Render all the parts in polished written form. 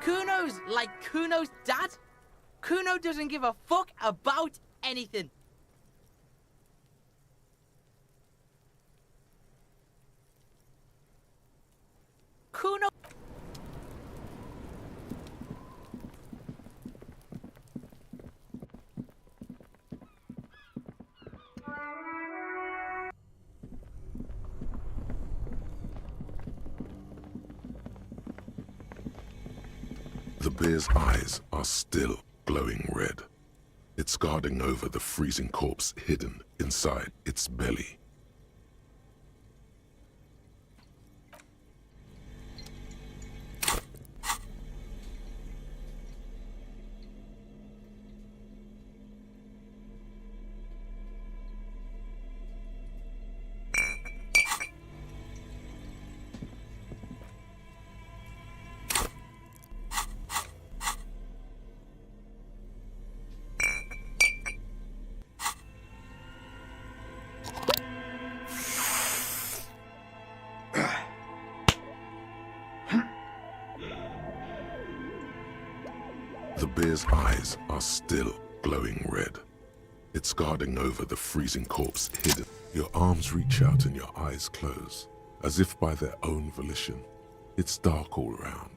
Kuno's like Kuno's dad. Kuno doesn't give a fuck about anything. Kuno... The bear's eyes are still glowing red. It's guarding over the freezing corpse hidden inside its belly. The bear's eyes are still glowing red. It's guarding over the freezing corpse hidden. Your arms reach out and your eyes close, as if by their own volition. It's dark all around.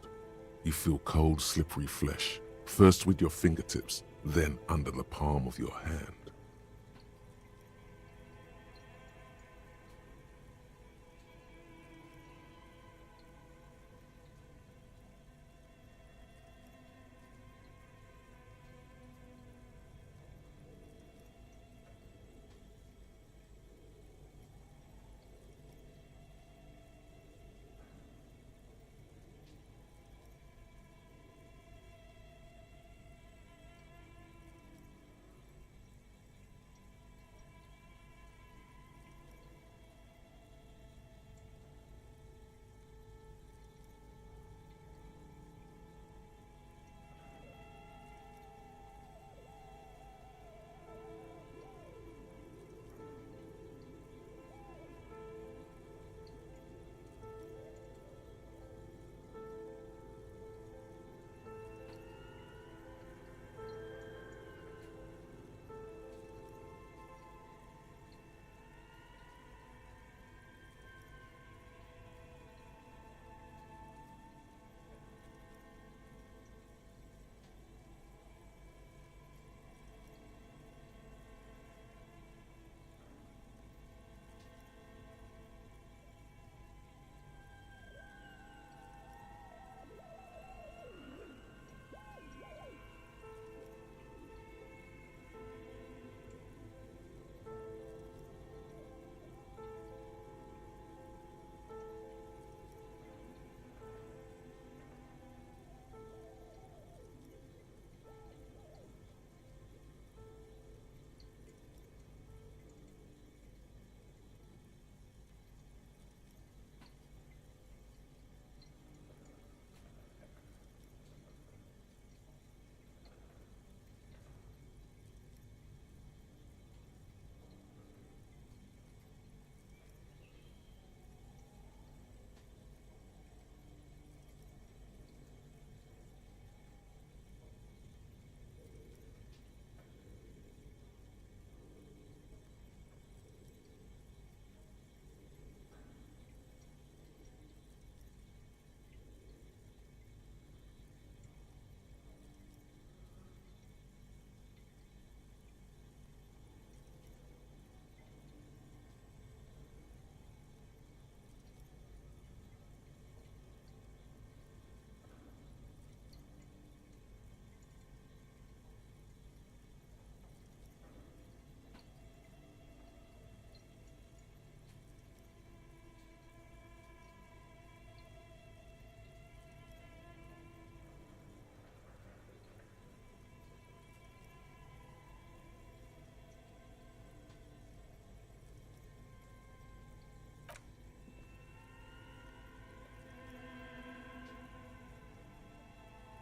You feel cold, slippery flesh, first with your fingertips, then under the palm of your hand.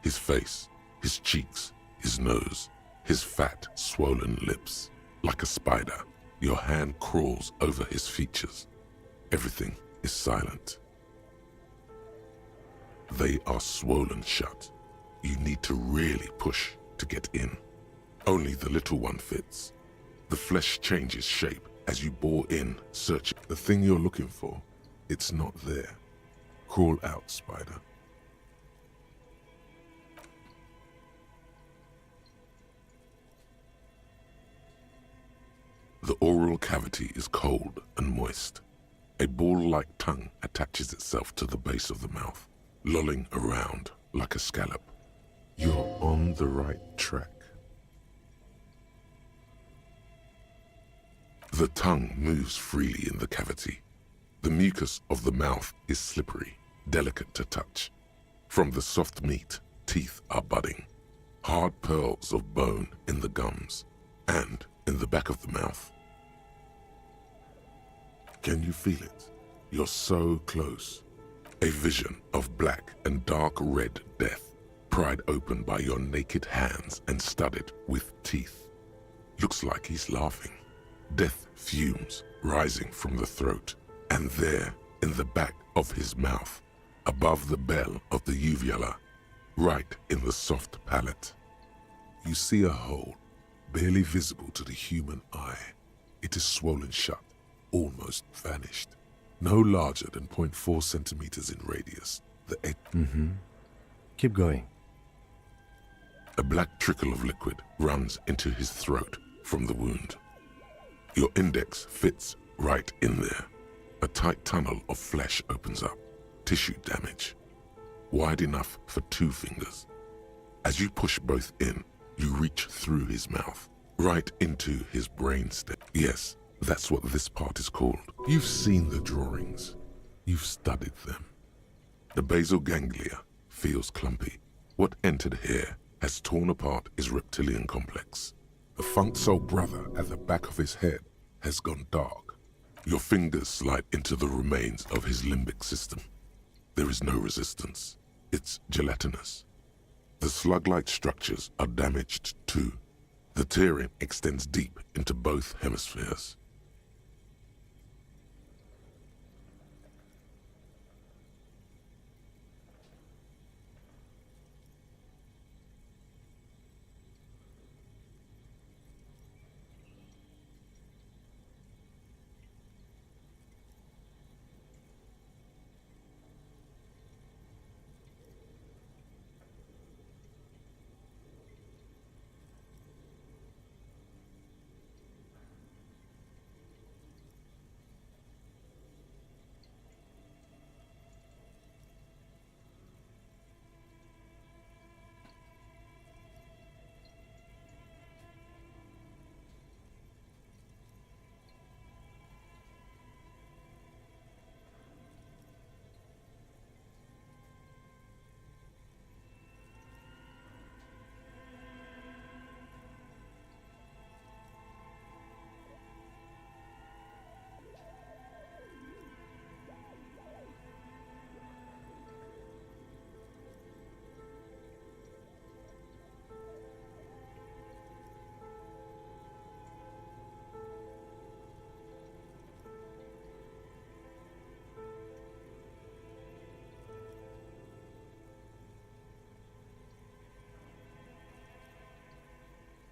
His face, his cheeks, his nose, his fat, swollen lips. Like a spider, your hand crawls over his features. Everything is silent. They are swollen shut, You need to really push to get in. Only the little one fits. The flesh changes shape as you bore in, searching. The thing you're looking for, it's not there. Crawl out, spider. The oral cavity is cold and moist. A ball-like tongue attaches itself to the base of the mouth, lolling around like a scallop. You're on the right track. The tongue moves freely in the cavity. The mucus of the mouth is slippery, delicate to touch. From the soft meat, teeth are budding. Hard pearls of bone in the gums and in the back of the mouth. Can you feel it? You're so close. A vision of black and dark red death, pried open by your naked hands and studded with teeth. Looks like he's laughing. Death fumes rising from the throat, and there, in the back of his mouth, above the bell of the uvula, right in the soft palate, you see a hole, barely visible to the human eye. It is swollen shut, almost vanished. No larger than 0.4 centimeters in radius. The edge. Keep going. A black trickle of liquid runs into his throat from the wound. Your index fits right in there. A tight tunnel of flesh opens up. Tissue damage. Wide enough for 2 fingers. As you push both in, you reach through his mouth, right into his brainstem. Yes, that's what this part is called. You've seen the drawings. You've studied them. The basal ganglia feels clumpy. What entered here has torn apart his reptilian complex. The funk soul brother at the back of his head has gone dark. Your fingers slide into the remains of his limbic system. There is no resistance. It's gelatinous. The slug-like structures are damaged too. The tearing extends deep into both hemispheres.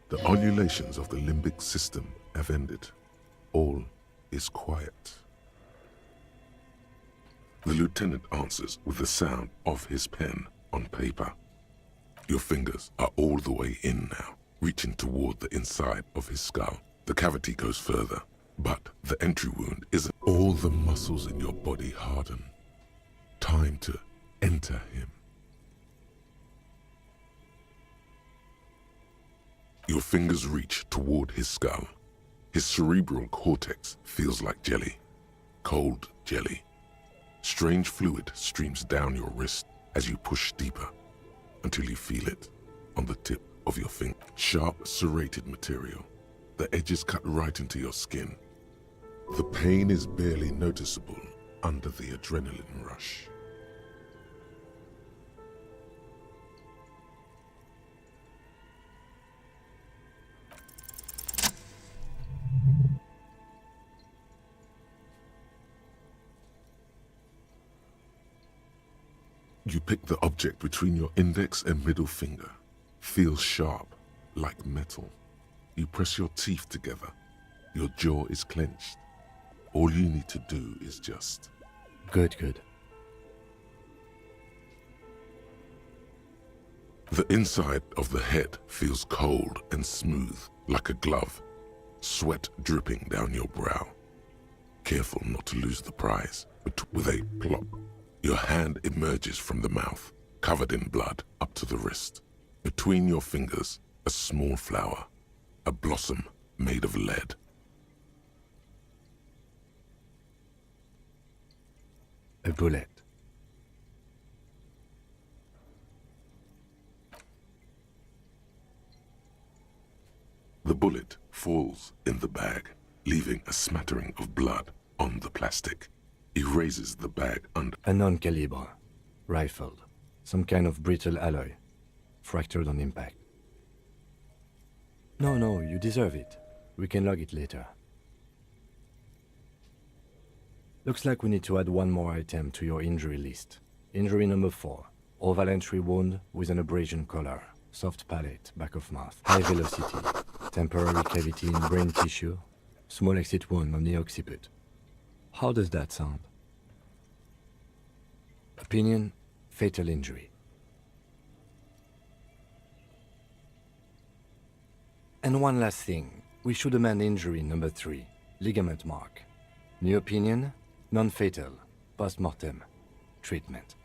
The ululations of the limbic system have ended. All is quiet. The lieutenant answers with the sound of his pen on paper. Your fingers are all the way in now, reaching toward the inside of his skull. The cavity goes further, but the entry wound isn't. All the muscles in your body harden. Time to enter him. Your fingers reach toward his skull. His cerebral cortex feels like jelly. Cold jelly. Strange fluid streams down your wrist as you push deeper until you feel it on the tip of your finger. Sharp, serrated material. The edges cut right into your skin. The pain is barely noticeable under the adrenaline rush. You pick the object between your index and middle finger. Feels sharp, like metal. You press your teeth together. Your jaw is clenched. All you need to do is just... Good, good. The inside of the head feels cold and smooth, like a glove. Sweat dripping down your brow. Careful not to lose the prize, but with a plop, your hand emerges from the mouth, covered in blood up to the wrist. Between your fingers, a small flower, a blossom made of lead. A bullet. The bullet falls in the bag, leaving a smattering of blood on the plastic. He raises the bag under... A non-caliber. Rifled. Some kind of brittle alloy. Fractured on impact. No, you deserve it. We can log it later. Looks like we need to add one more item to your injury list. Injury number 4. Oval entry wound with an abrasion collar. Soft palate, back of mouth. High velocity. Temporary cavity in brain tissue. Small exit wound on the occiput. How does that sound? Opinion, fatal injury. And one last thing. We should amend injury number 3. Ligament mark. New opinion, non-fatal. Post-mortem. Treatment.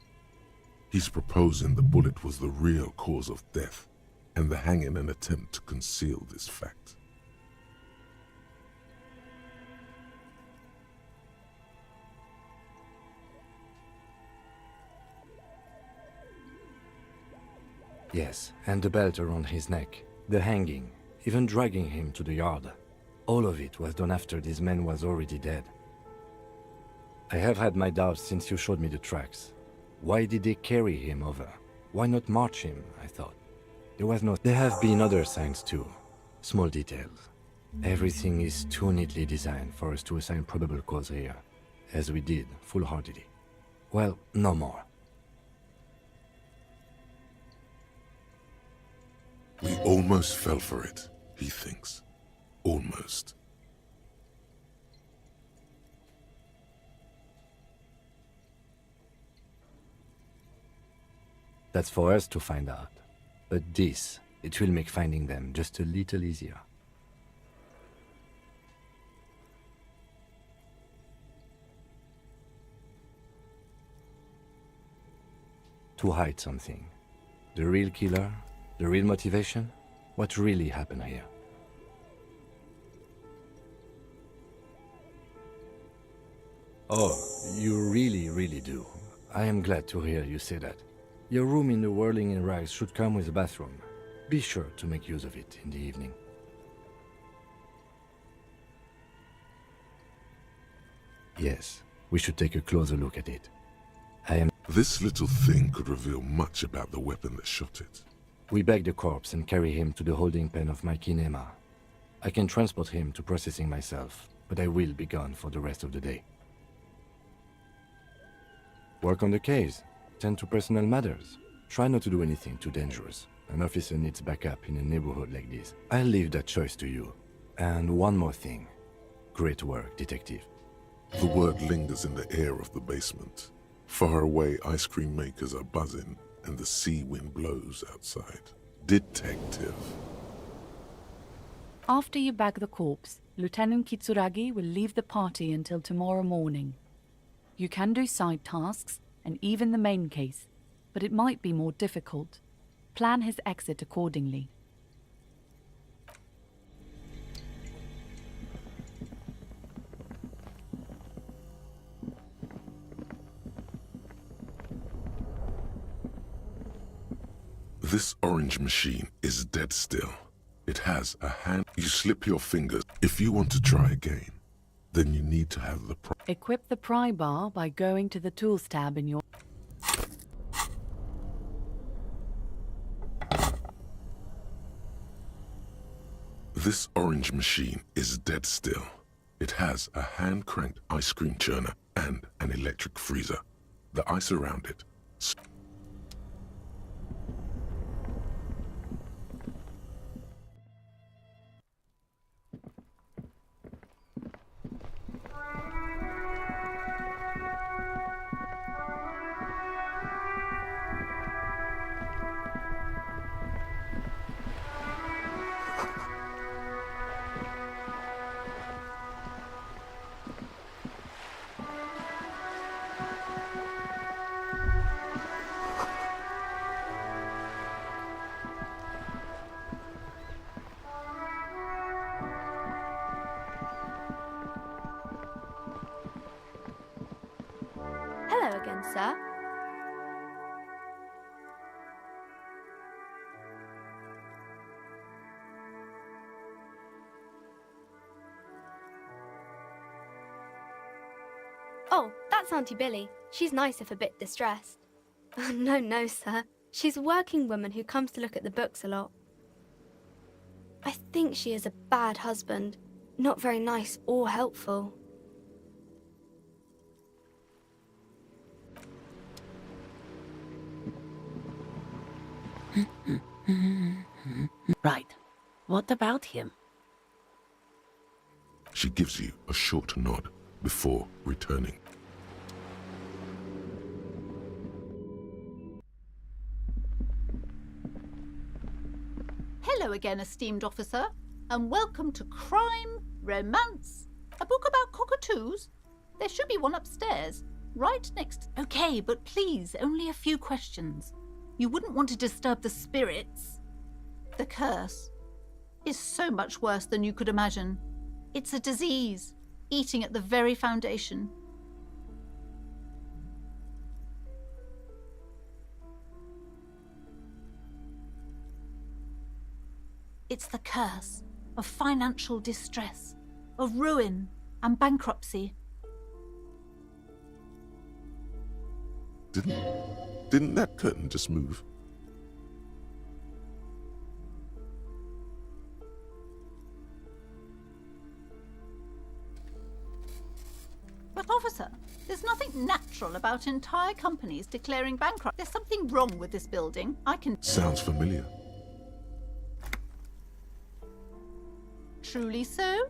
He's proposing the bullet was the real cause of death, and the hanging an attempt to conceal this fact. Yes, and the belt around his neck, the hanging, even dragging him to the yard. All of it was done after this man was already dead. I have had my doubts since you showed me the tracks. Why did they carry him over? Why not march him, I thought. There have been other signs too. Small details. Everything is too neatly designed for us to assign probable cause here, as we did, full-heartedly. Well, no more. We almost fell for it, he thinks. Almost. That's for us to find out. But this, it will make finding them just a little easier. To hide something. The real killer, the real motivation, what really happened here. Oh, you really do. I am glad to hear you say that. Your room in the Whirling in Rags should come with a bathroom. Be sure to make use of it in the evening. Yes, we should take a closer look at it. This little thing could reveal much about the weapon that shot it. We bag the corpse and carry him to the holding pen of my kinema. I can transport him to processing myself, but I will be gone for the rest of the day. Work on the case. Tend to personal matters. Try not to do anything too dangerous. An officer needs backup in a neighborhood like this. I'll leave that choice to you. And one more thing. Great work, detective. The word lingers in the air of the basement. Far away, ice cream makers are buzzing, and the sea wind blows outside. Detective. After you bag the corpse, Lieutenant Kitsuragi will leave the party until tomorrow morning. You can do side tasks, and even the main case, but it might be more difficult. Plan his exit accordingly. This orange machine is dead still. It has a hand. You slip your fingers. If you want to try again, then you need to have the Equip the pry bar by going to the Tools tab in your... This orange machine is dead still. It has a hand-cranked ice cream churner and an electric freezer. The ice around it. sir. Oh, that's Auntie Billy. She's nice if a bit distressed. No, no, sir. She's a working woman who comes to look at the books a lot. I think she is a bad husband. Not very nice or helpful. Right. What about him? She gives you a short nod before returning. Hello again, esteemed officer, and welcome to Crime, Romance, a book about cockatoos. There should be one upstairs, right next. Okay, but please, only a few questions. You wouldn't want to disturb the spirits. The curse is so much worse than you could imagine. It's a disease, eating at the very foundation. It's the curse of financial distress, of ruin and bankruptcy. Didn't that curtain just move? But officer, there's nothing natural about entire companies declaring bankrupt. There's something wrong with this building. I can... Sounds familiar. Truly so?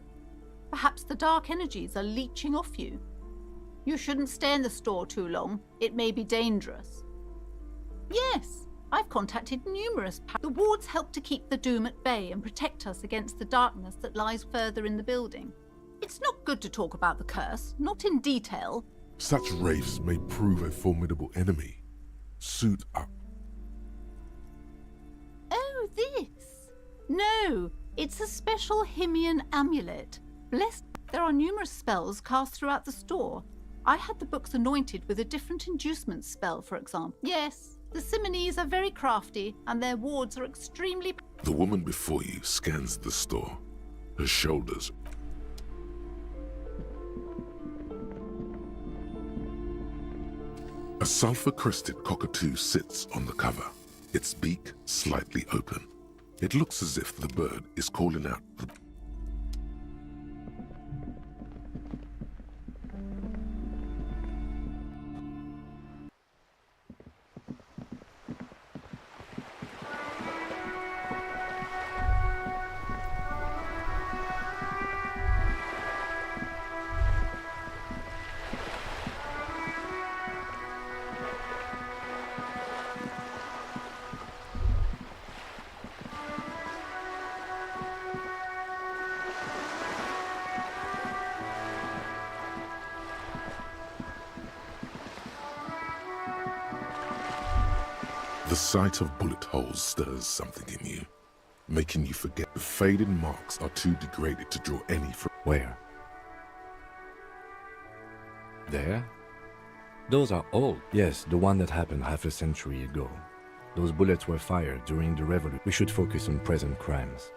Perhaps the dark energies are leeching off you. You shouldn't stay in the store too long. It may be dangerous. Yes, I've contacted numerous... The wards help to keep the doom at bay and protect us against the darkness that lies further in the building. It's not good to talk about the curse, not in detail. Such wraiths may prove a formidable enemy. Suit up. Oh, this? No, it's a special Himian amulet. Blessed. There are numerous spells cast throughout the store. I had the books anointed with a different inducement spell, for example. Yes, the Simonese are very crafty, and their wards are extremely... The woman before you scans the store. Her shoulders. A sulfur-crested cockatoo sits on the cover, its beak slightly open. It looks as if the bird is calling out. The sight of bullet holes stirs something in you, making you forget the faded marks are too degraded to draw any from. Where? There? Those are old. Yes, the one that happened half a century ago. Those bullets were fired during the revolution. We should focus on present crimes.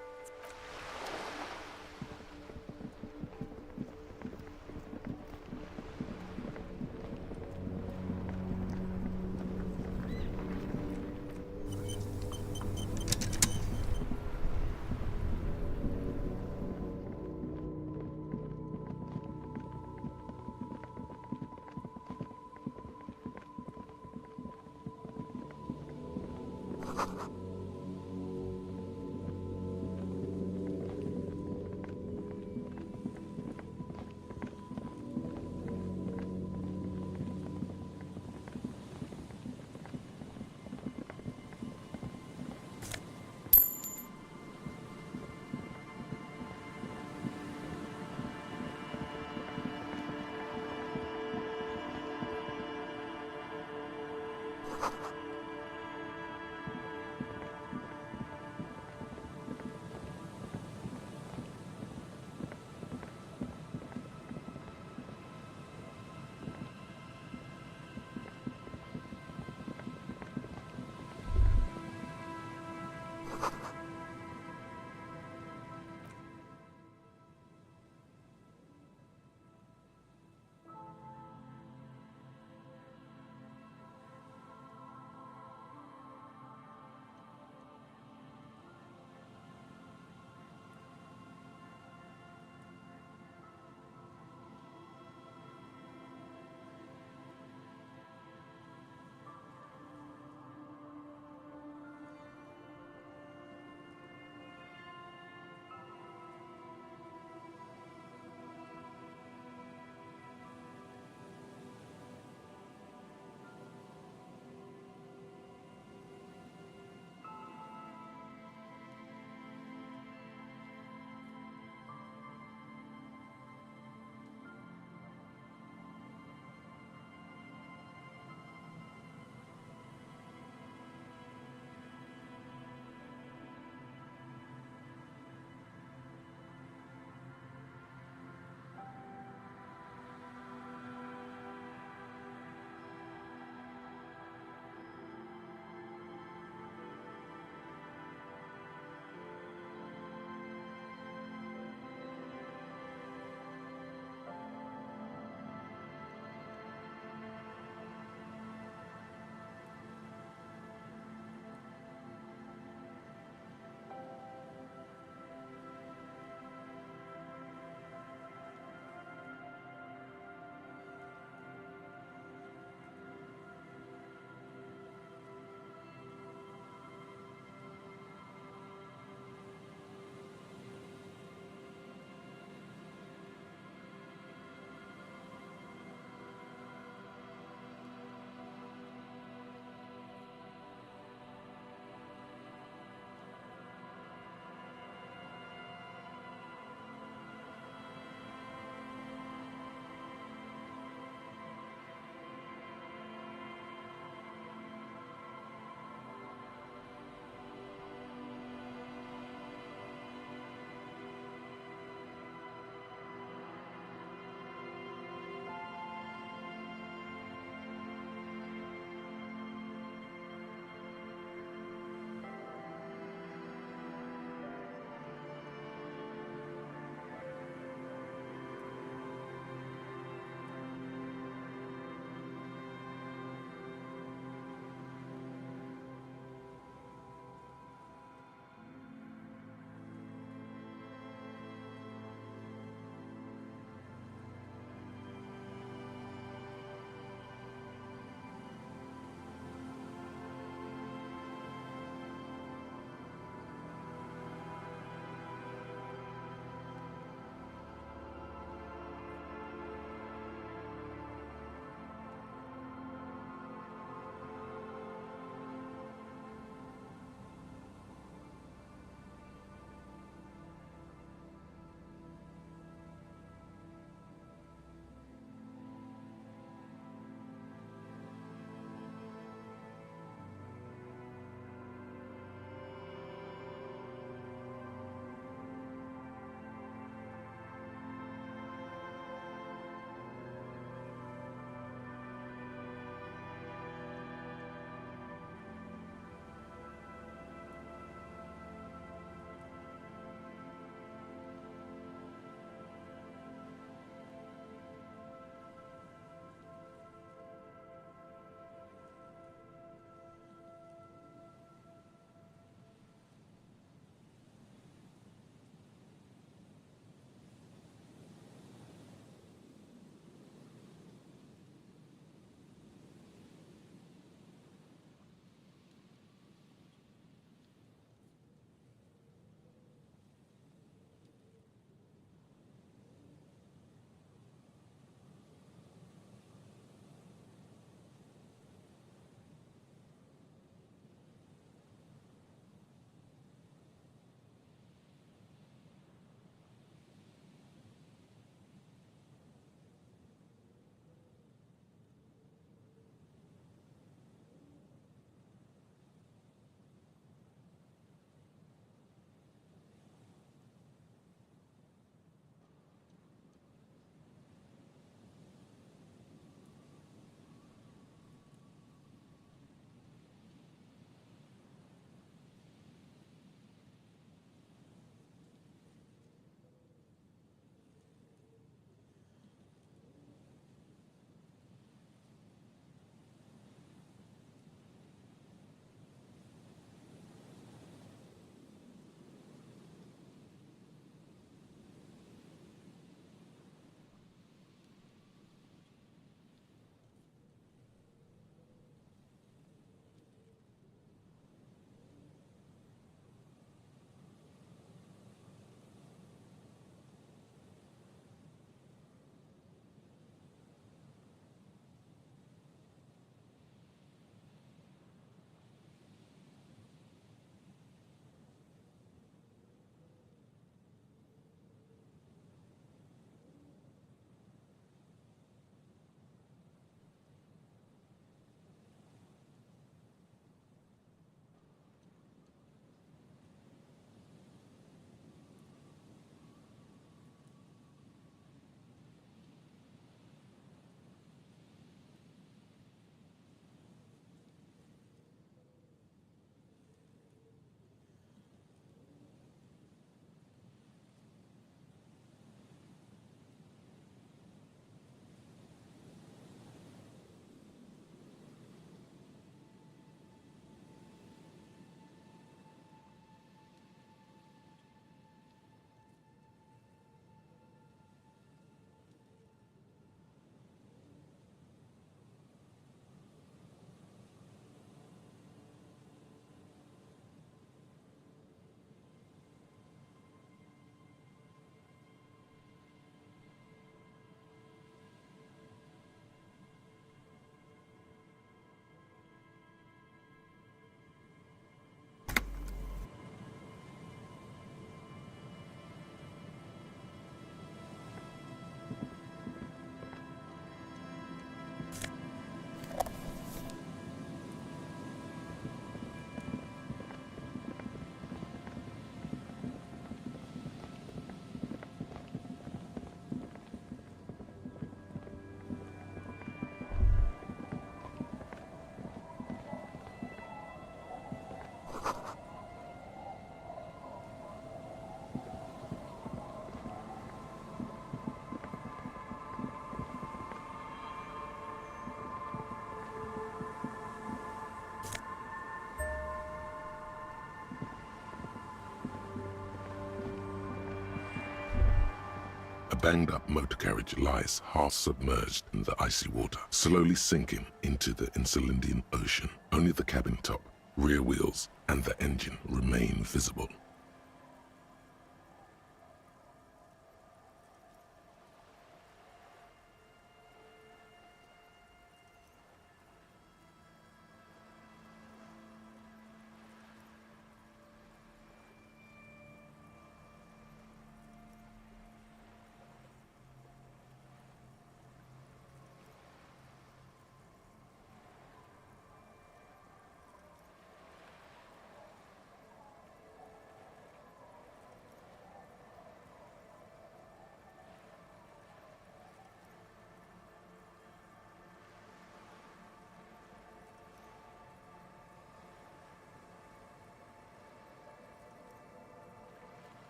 banged-up motor carriage lies half submerged in the icy water, slowly sinking into the Insulindian Ocean. Only the cabin top, rear wheels, and the engine remain visible.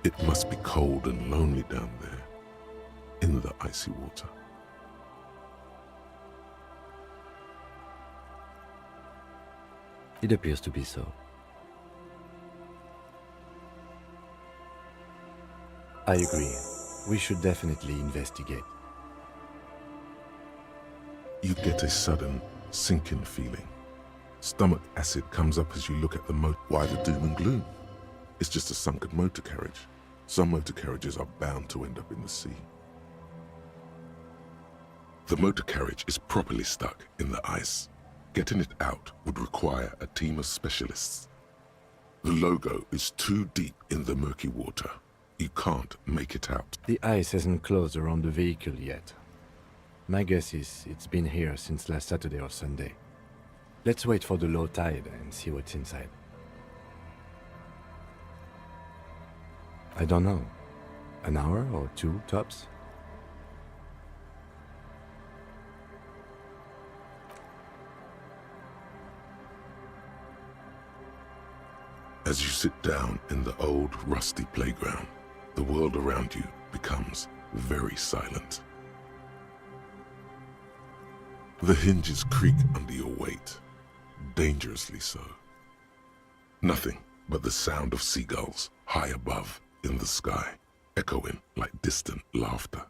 It must be cold and lonely down there, in the icy water. It appears to be so. I agree. We should definitely investigate. You get a sudden, sinking feeling. Stomach acid comes up as you look at the motor. Why the doom and gloom? It's just a sunken motor carriage. Some motor carriages are bound to end up in the sea. The motor carriage is properly stuck in the ice. Getting it out would require a team of specialists. The logo is too deep in the murky water. You can't make it out. The ice hasn't closed around the vehicle yet. My guess is it's been here since last Saturday or Sunday. Let's wait for the low tide and see what's inside. I don't know. An hour or two, tops? As you sit down in the old, rusty playground, the world around you becomes very silent. The hinges creak under your weight, dangerously so. Nothing but the sound of seagulls high above in the sky, echoing like distant laughter.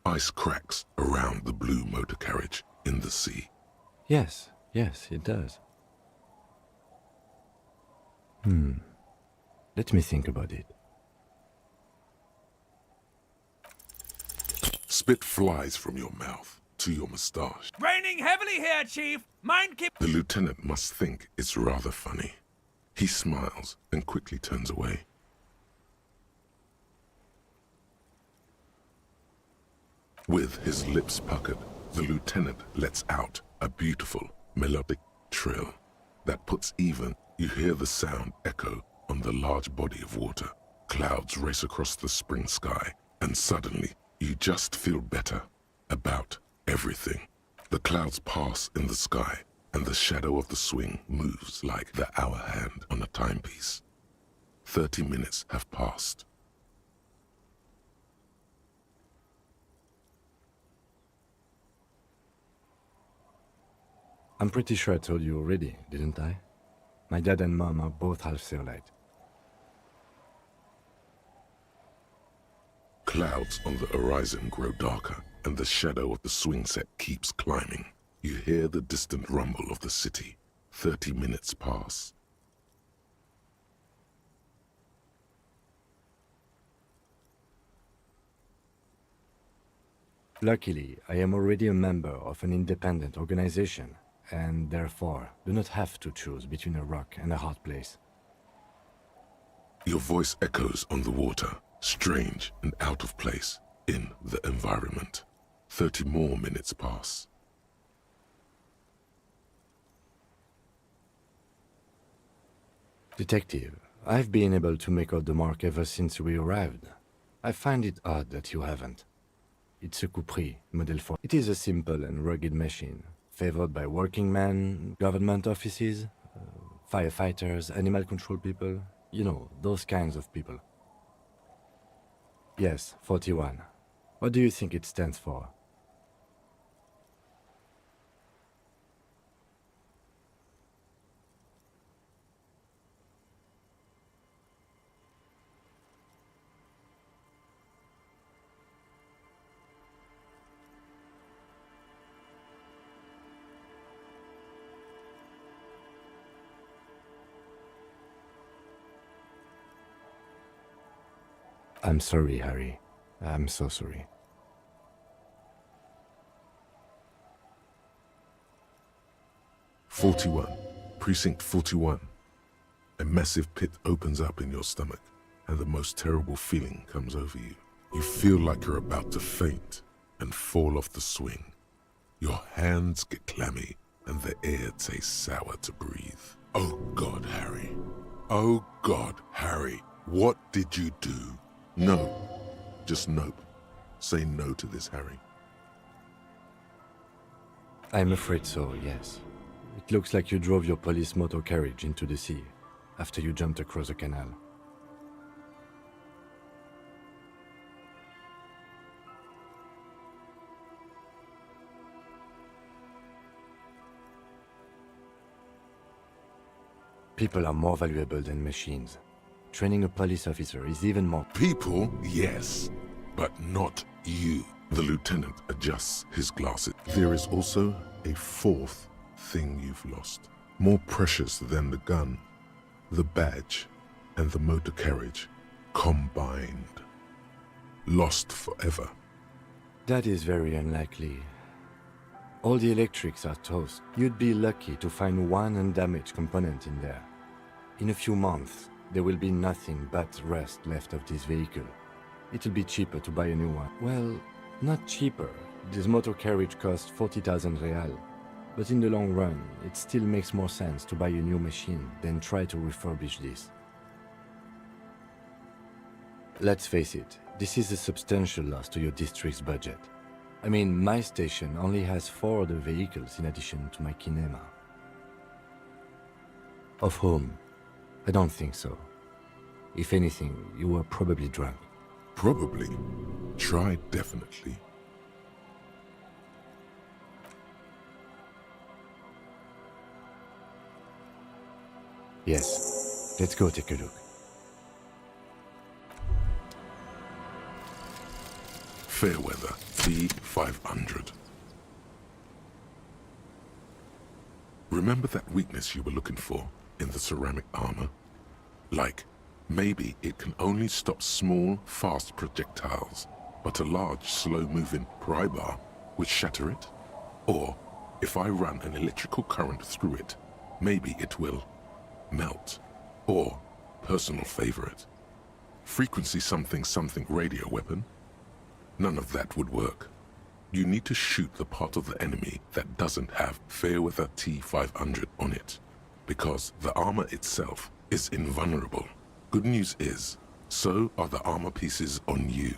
Ice cracks around the blue motor carriage in the sea. Yes, it does. Let me think about it. Spit flies from your mouth to your moustache. Raining heavily here, Chief. Mind keep. The lieutenant must think it's rather funny. He smiles and quickly turns away. With his lips puckered, the lieutenant lets out a beautiful, melodic trill that puts even. You hear the sound echo on the large body of water. Clouds race across the spring sky, and suddenly you just feel better about everything. The clouds pass in the sky, and the shadow of the swing moves like the hour hand on a timepiece. 30 minutes have passed. I'm pretty sure I told you already, didn't I? My dad and mom are both half Seolite. Clouds on the horizon grow darker, and the shadow of the swing set keeps climbing. You hear the distant rumble of the city. 30 minutes pass. Luckily, I am already a member of an independent organization, and therefore do not have to choose between a rock and a hard place. Your voice echoes on the water, strange and out of place in the environment. 30 more minutes pass. Detective, I've been able to make out the mark ever since we arrived. I find it odd that you haven't. It's a Coupris, Model 4. It is a simple and rugged machine, favored by working men, government offices, firefighters, animal control people. You know, those kinds of people. Yes, 41. What do you think it stands for? I'm sorry, Harry. I'm so sorry. Precinct 41. A massive pit opens up in your stomach, and the most terrible feeling comes over you. You feel like you're about to faint and fall off the swing. Your hands get clammy, and the air tastes sour to breathe. Oh God, Harry. Oh God, Harry. What did you do? No. Just nope. Say no to this, Harry. I'm afraid so, yes. It looks like you drove your police motor carriage into the sea after you jumped across the canal. People are more valuable than machines. Training a police officer is even more... People, yes, but not you. The lieutenant adjusts his glasses. There is also a fourth thing you've lost. More precious than the gun, the badge, and the motor carriage combined. Lost forever. That is very unlikely. All the electrics are toast. You'd be lucky to find one undamaged component in there. In a few months, there will be nothing but rust left of this vehicle. It'll be cheaper to buy a new one. Well, not cheaper. This motor carriage costs 40,000 real. But in the long run, it still makes more sense to buy a new machine than try to refurbish this. Let's face it, this is a substantial loss to your district's budget. I mean, my station only has 4 other vehicles in addition to my kinema. Of whom? I don't think so. If anything, you were probably drunk. Probably. Try definitely. Yes. Let's go take a look. Fairweather T500. Remember that weakness you were looking for in the ceramic armor? Like, maybe it can only stop small, fast projectiles, but a large, slow-moving pry bar would shatter it? Or, if I run an electrical current through it, maybe it will melt. Or, personal favorite, frequency something something radio weapon? None of that would work. You need to shoot the part of the enemy that doesn't have Fairweather T500 on it, because the armor itself is invulnerable. Good news is, so are the armor pieces on you.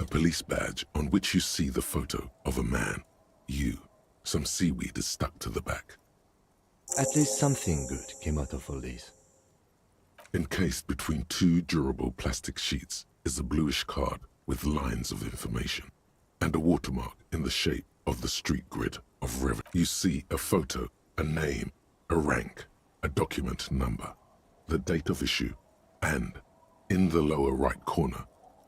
A police badge on which you see the photo of a man. You. Some seaweed is stuck to the back. At least something good came out of all this. Encased between two durable plastic sheets is a bluish card with lines of information and a watermark in the shape of the street grid of Rev. You see a photo, a name, a rank, a document number, the date of issue, and, in the lower right corner,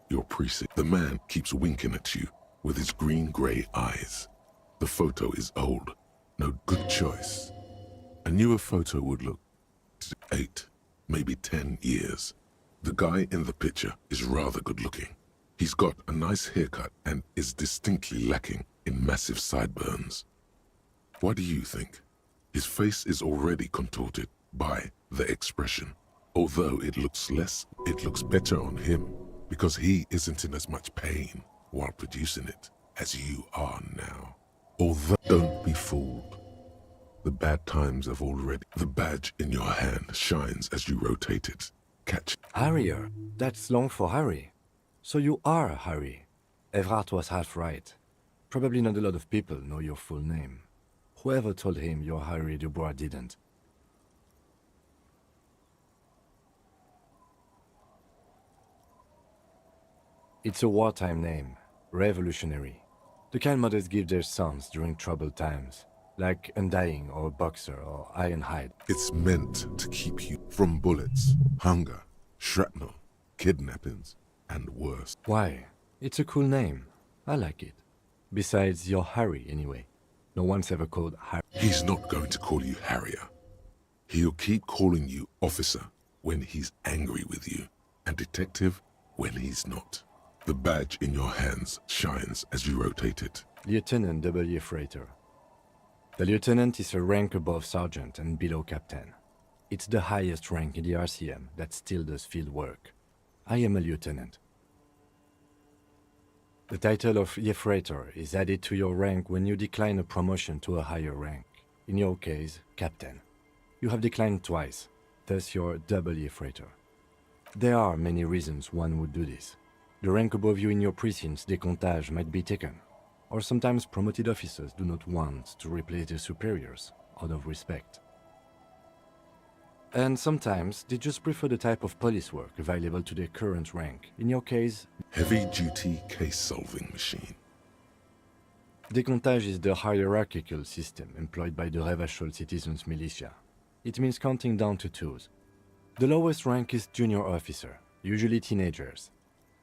your precinct. The man keeps winking at you with his green-grey eyes. The photo is old. No good choice. A newer photo would look 8, maybe 10 years. The guy in the picture is rather good-looking. He's got a nice haircut and is distinctly lacking in massive sideburns. What do you think? His face is already contorted by the expression. Although it looks better on him because he isn't in as much pain while producing it as you are now. Although, don't be fooled. The bad times have already... The badge in your hand shines as you rotate it. Catch. Harrier. That's long for Harry. So you are Harry. Evrart was half right. Probably not a lot of people know your full name. Whoever told him you're Harry Dubois didn't. It's a wartime name. Revolutionary. The kind mothers give their sons during troubled times. Like Undying or Boxer or Ironhide. It's meant to keep you from bullets, hunger, shrapnel, kidnappings, and worse. Why? It's a cool name. I like it. Besides, you're Harry anyway. No one's ever called Harry. He's not going to call you Harrier. He'll keep calling you Officer when he's angry with you, and Detective when he's not. The badge in your hands shines as you rotate it. Lieutenant W. Freighter. The lieutenant is a rank above sergeant and below captain. It's the highest rank in the RCM that still does field work. I am a lieutenant. The title of Freighter is added to your rank when you decline a promotion to a higher rank. In your case, captain. You have declined twice, thus you're double Freighter. There are many reasons one would do this. The rank above you in your precinct's décomptage might be taken, or sometimes promoted officers do not want to replace their superiors out of respect. And sometimes they just prefer the type of police work available to their current rank. In your case, heavy-duty case-solving machine. Décomptage is the hierarchical system employed by the Revachol Citizens Militia. It means counting down to 2s. The lowest rank is junior officer, usually teenagers.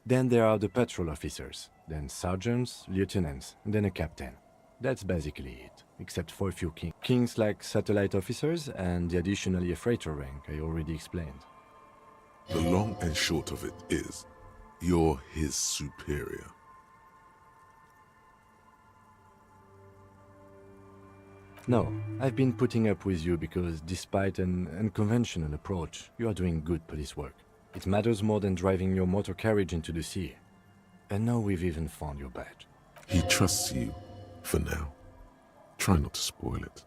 Then there are the patrol officers, then sergeants, lieutenants, and then a captain. That's basically it, except for a few kings. Kings like satellite officers and the additional freighter rank I already explained. The long and short of it is, you're his superior. No, I've been putting up with you because despite an unconventional approach, you are doing good police work. It matters more than driving your motor carriage into the sea. And now we've even found your badge. He trusts you, for now. Try not to spoil it.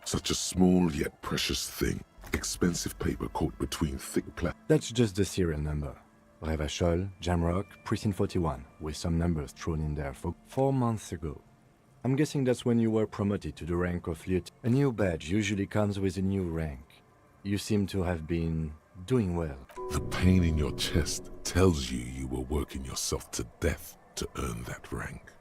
Such a small yet precious thing. Expensive paper caught between thick plastic. That's just the serial number. Revachol, Jamrock, Precinct 41, with some numbers thrown in there for 4 months ago. I'm guessing that's when you were promoted to the rank of lieutenant. A new badge usually comes with a new rank. You seem to have been doing well. The pain in your chest tells you were working yourself to death to earn that rank.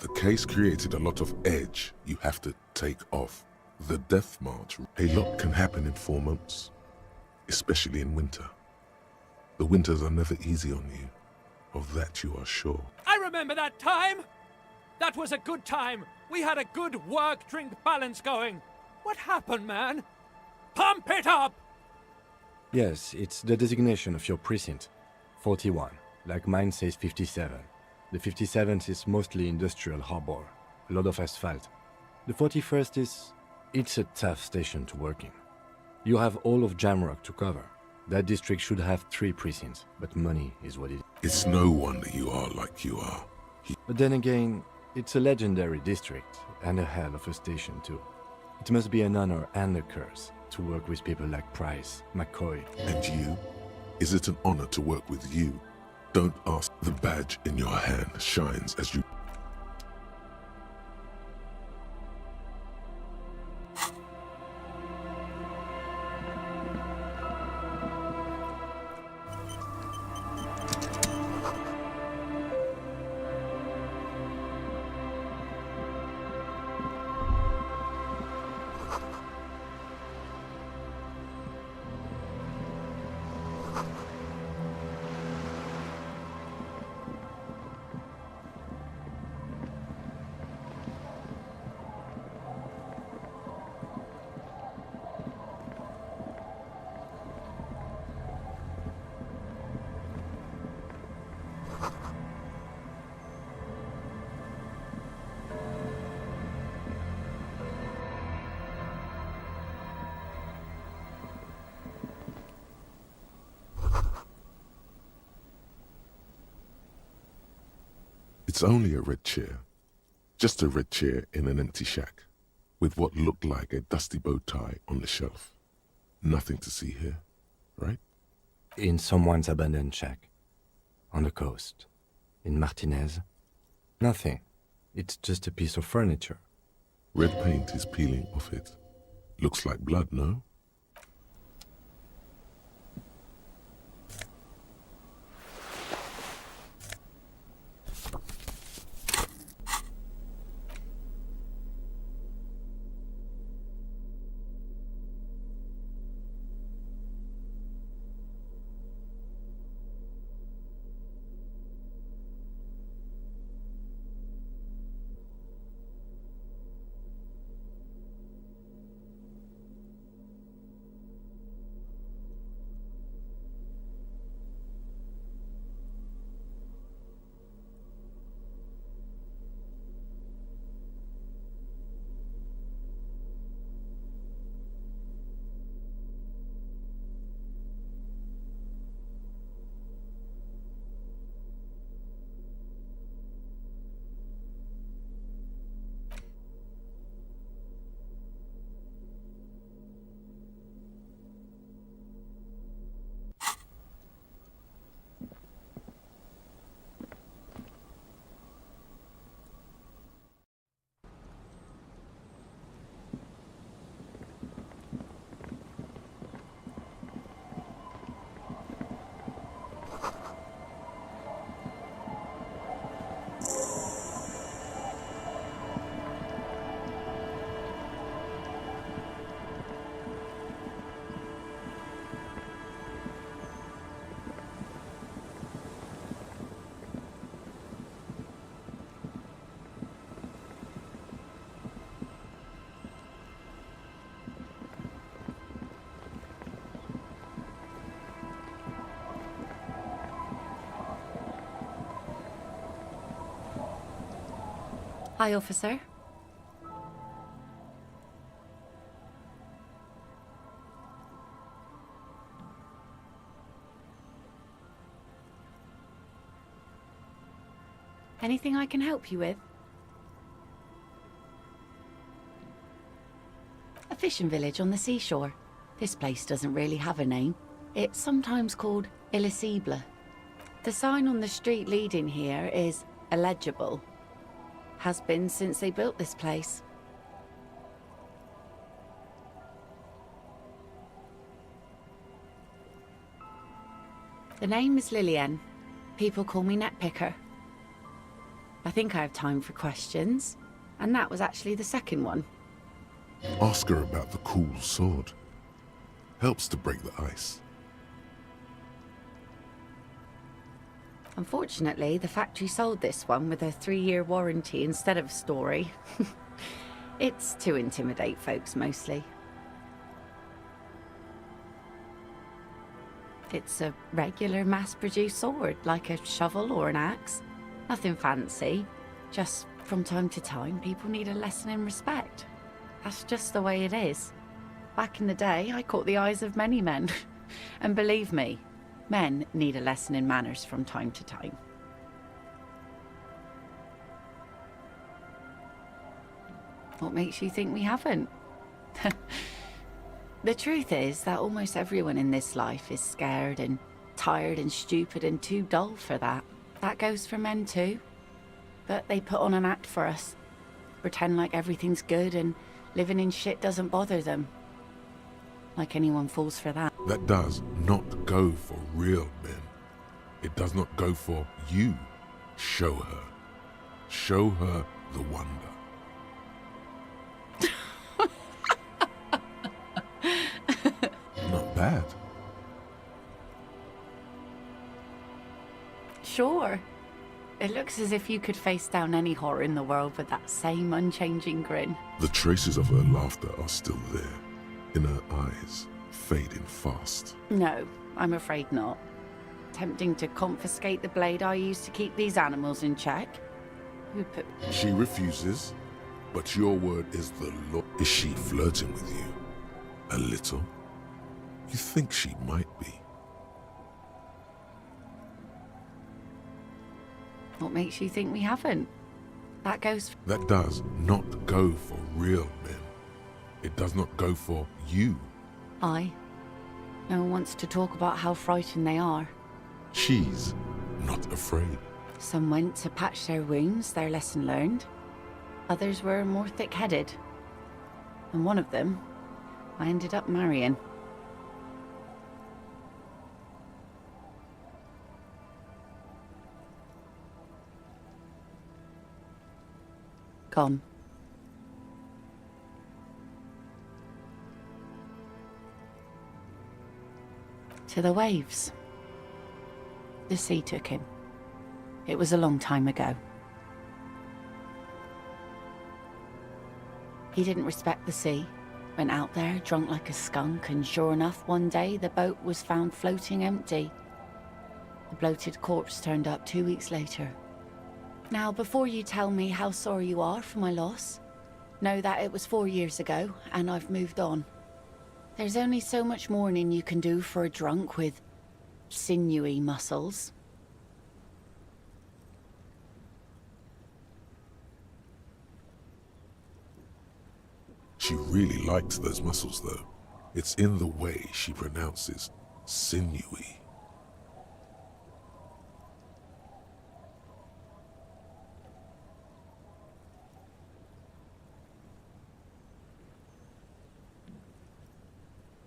The case created a lot of edge you have to take off. The death march. A lot can happen in 4 months, especially in winter. The winters are never easy on you. Of that you are sure. I remember that time! That was a good time. We had a good work-drink balance going. What happened, man? Pump it up! Yes, it's the designation of your precinct. 41, like mine says 57. The 57th is mostly industrial harbor, a lot of asphalt. The 41st is... it's a tough station to work in. You have all of Jamrock to cover. That district should have 3 precincts, but money is what it is. It's no wonder you are like you are. But then again, it's a legendary district, and a hell of a station too. It must be an honor and a curse to work with people like Price, McCoy. And you? Is it an honor to work with you? Don't ask. The badge in your hand shines as you... It's only a red chair. Just a red chair in an empty shack, with what looked like a dusty bow tie on the shelf. Nothing to see here, right? In someone's abandoned shack. On the coast. In Martinez. Nothing. It's just a piece of furniture. Red paint is peeling off it. Looks like blood, no? Hi, officer. Anything I can help you with? A fishing village on the seashore. This place doesn't really have a name. It's sometimes called Illisible. The sign on the street leading here is illegible. Has been since they built this place. The name is Lillian. People call me Netpicker. I think I have time for questions, and that was actually the second one. Ask her about the cool sword. Helps to break the ice. Unfortunately, the factory sold this one with a 3-year warranty instead of a story. It's to intimidate folks, mostly. It's a regular mass-produced sword, like a shovel or an axe. Nothing fancy. Just from time to time, people need a lesson in respect. That's just the way it is. Back in the day, I caught the eyes of many men. And believe me, men need a lesson in manners from time to time. What makes you think we haven't? The truth is that almost everyone in this life is scared and tired and stupid and too dull for that. That goes for men too. But they put on an act for us. Pretend like everything's good and living in shit doesn't bother them. Like anyone falls for that. That does not go for real men. It does not go for you. Show her. Show her the wonder. Not bad. Sure. It looks as if you could face down any horror in the world with that same unchanging grin. The traces of her laughter are still there, in her eyes, fading fast. No, I'm afraid not. Tempting to confiscate the blade I used to keep these animals in check. Who put... She refuses, but your word is the law. Is she flirting with you? A little? You think she might be? What makes you think we haven't? That goes... That does not go for real men. It does not go for you. No one wants to talk about how frightened they are. She's not afraid. Some went to patch their wounds, their lesson learned. Others were more thick-headed. And one of them, I ended up marrying. Gone. To the waves. The sea took him. It was a long time ago. He didn't respect the sea. Went out there, drunk like a skunk, and sure enough, one day the boat was found floating empty. The bloated corpse turned up 2 weeks later. Now, before you tell me how sorry you are for my loss, know that it was 4 years ago, and I've moved on. There's only so much mourning you can do for a drunk with sinewy muscles. She really likes those muscles, though. It's in the way she pronounces sinewy.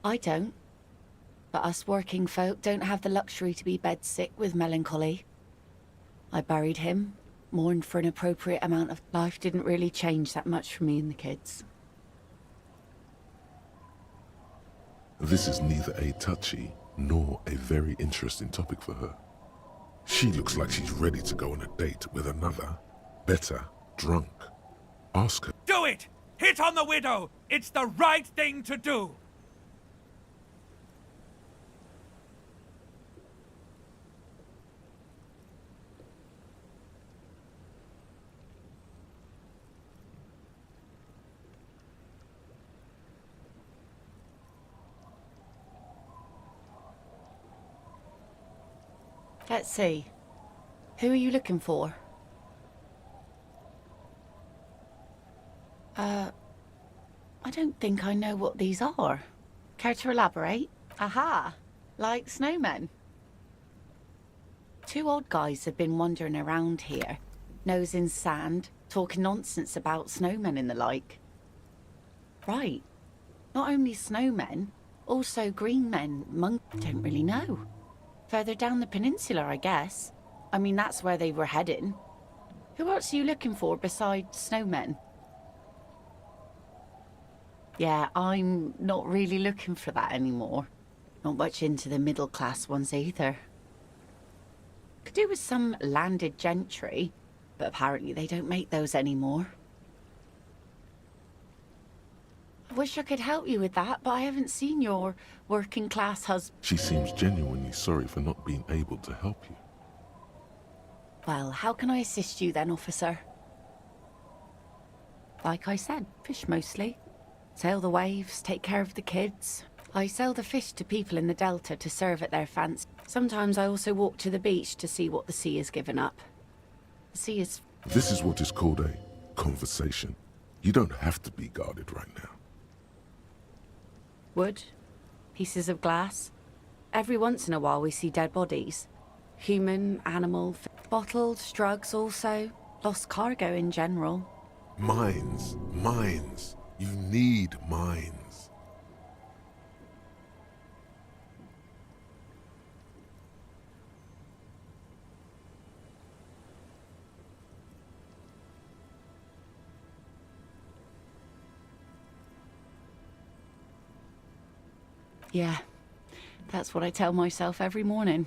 I don't. But us working folk don't have the luxury to be bedsick with melancholy. I buried him, mourned for an appropriate amount of... Life didn't really change that much for me and the kids. This is neither a touchy nor a very interesting topic for her. She looks like she's ready to go on a date with another, better, drunk. Ask her. Do it! Hit on the widow! It's the right thing to do! Let's see. Who are you looking for? I don't think I know what these are. Care to elaborate? Aha! Like snowmen. Two old guys have been wandering around here, nose in sand, talking nonsense about snowmen and the like. Right. Not only snowmen, also green men, don't really know. Further down the peninsula, I guess. I mean, that's where they were heading. Who else are you looking for besides snowmen? Yeah, I'm not really looking for that anymore. Not much into the middle-class ones either. Could do with some landed gentry, but apparently they don't make those anymore. I wish I could help you with that, but I haven't seen your working-class husband. She seems genuinely sorry for not being able to help you. Well, how can I assist you then, officer? Like I said, fish mostly. Sail the waves, take care of the kids. I sell the fish to people in the Delta to serve at their fancy. Sometimes I also walk to the beach to see what the sea has given up. The sea is... This is what is called a conversation. You don't have to be guarded right now. wood, pieces of glass. Every once in a while we see dead bodies. Human, animal, bottles, drugs also. Lost cargo in general. Mines. Mines. You need mines. Yeah, that's what I tell myself every morning.